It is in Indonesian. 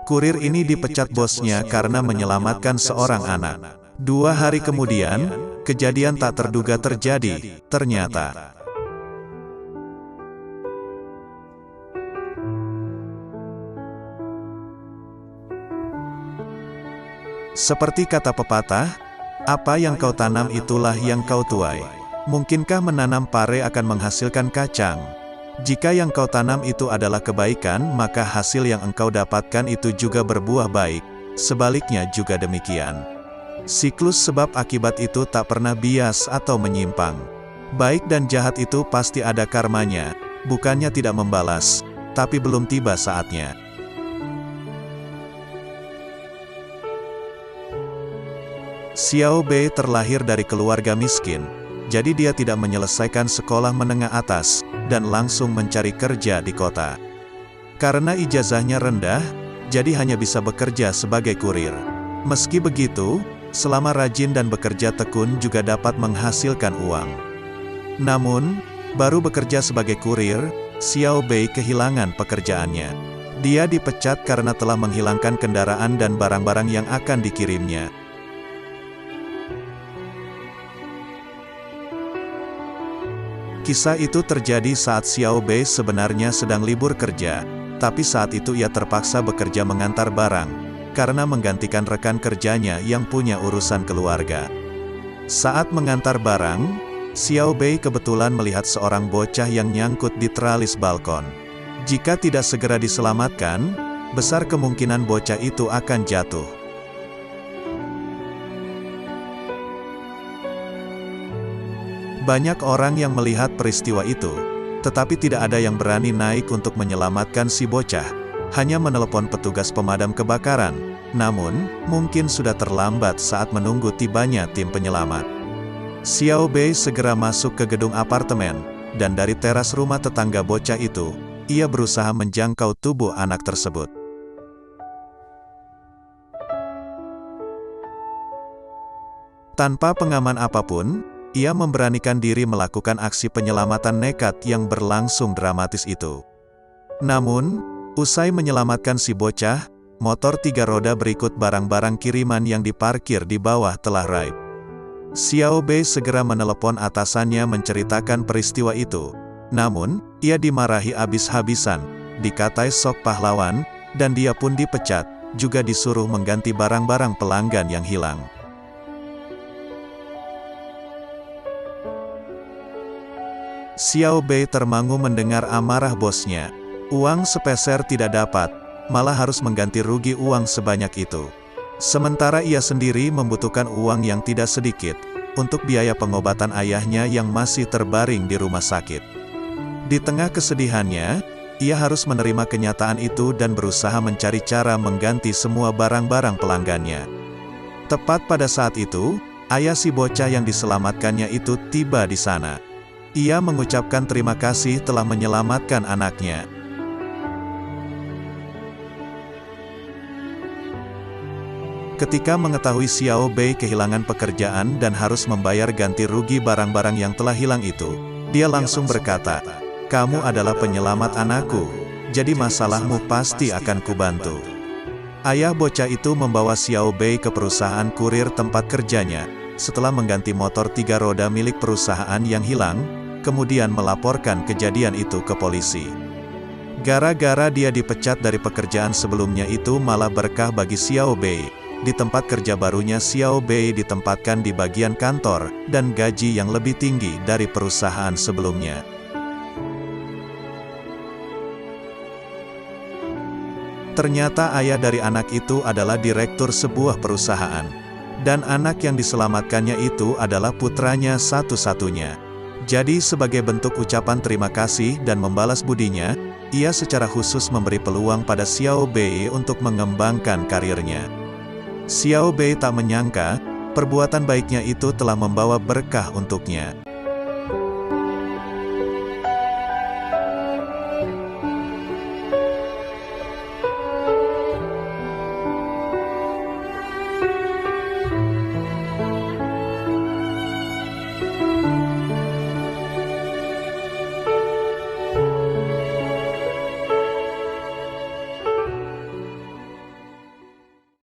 Kurir ini dipecat bosnya karena menyelamatkan seorang anak. 2 hari kemudian, kejadian tak terduga terjadi. Ternyata seperti kata pepatah, apa yang kau tanam itulah yang kau tuai. Mungkinkah menanam pare akan menghasilkan kacang? Jika yang kau tanam itu adalah kebaikan, maka hasil yang engkau dapatkan itu juga berbuah baik. Sebaliknya juga demikian. Siklus sebab akibat itu tak pernah bias atau menyimpang. Baik dan jahat itu pasti ada karmanya, bukannya tidak membalas, tapi belum tiba saatnya. Xiao Bei terlahir dari keluarga miskin, jadi dia tidak menyelesaikan sekolah menengah atas, dan langsung mencari kerja di kota. Karena ijazahnya rendah, jadi hanya bisa bekerja sebagai kurir. Meski begitu, selama rajin dan bekerja tekun juga dapat menghasilkan uang. Namun, baru bekerja sebagai kurir, Xiao Bei kehilangan pekerjaannya. Dia dipecat karena telah menghilangkan kendaraan dan barang-barang yang akan dikirimnya. Kisah itu terjadi saat Xiao Bei sebenarnya sedang libur kerja, tapi saat itu ia terpaksa bekerja mengantar barang, karena menggantikan rekan kerjanya yang punya urusan keluarga. Saat mengantar barang, Xiao Bei kebetulan melihat seorang bocah yang nyangkut di teralis balkon. Jika tidak segera diselamatkan, besar kemungkinan bocah itu akan jatuh. Banyak orang yang melihat peristiwa itu, tetapi tidak ada yang berani naik untuk menyelamatkan si bocah, hanya menelepon petugas pemadam kebakaran, namun, mungkin sudah terlambat saat menunggu tibanya tim penyelamat. Xiao Bei segera masuk ke gedung apartemen, dan dari teras rumah tetangga bocah itu, ia berusaha menjangkau tubuh anak tersebut. Tanpa pengaman apapun, ia memberanikan diri melakukan aksi penyelamatan nekat yang berlangsung dramatis itu. Namun, usai menyelamatkan si bocah, motor 3 roda berikut barang-barang kiriman yang diparkir di bawah telah raib. Xiao Bei segera menelepon atasannya menceritakan peristiwa itu. Namun, ia dimarahi habis-habisan, dikatai sok pahlawan, dan dia pun dipecat, juga disuruh mengganti barang-barang pelanggan yang hilang. Xiao Bei termangu mendengar amarah bosnya. Uang sepeser tidak dapat, malah harus mengganti rugi uang sebanyak itu. Sementara ia sendiri membutuhkan uang yang tidak sedikit, untuk biaya pengobatan ayahnya yang masih terbaring di rumah sakit. Di tengah kesedihannya, ia harus menerima kenyataan itu dan berusaha mencari cara mengganti semua barang-barang pelanggannya. Tepat pada saat itu, ayah si bocah yang diselamatkannya itu tiba di sana. Ia mengucapkan terima kasih telah menyelamatkan anaknya. Ketika mengetahui Xiao Bei kehilangan pekerjaan dan harus membayar ganti rugi barang-barang yang telah hilang itu, dia langsung berkata, "Kamu adalah penyelamat anakku, jadi masalahmu pasti akan kubantu." Ayah bocah itu membawa Xiao Bei ke perusahaan kurir tempat kerjanya, setelah mengganti motor 3 roda milik perusahaan yang hilang, kemudian melaporkan kejadian itu ke polisi. Gara-gara dia dipecat dari pekerjaan sebelumnya itu malah berkah bagi Xiao Bei. Di tempat kerja barunya Xiao Bei ditempatkan di bagian kantor, dan gaji yang lebih tinggi dari perusahaan sebelumnya. Ternyata ayah dari anak itu adalah direktur sebuah perusahaan. Dan anak yang diselamatkannya itu adalah putranya satu-satunya. Jadi sebagai bentuk ucapan terima kasih dan membalas budinya, ia secara khusus memberi peluang pada Xiao Bei untuk mengembangkan karirnya. Xiao Bei tak menyangka, perbuatan baiknya itu telah membawa berkah untuknya.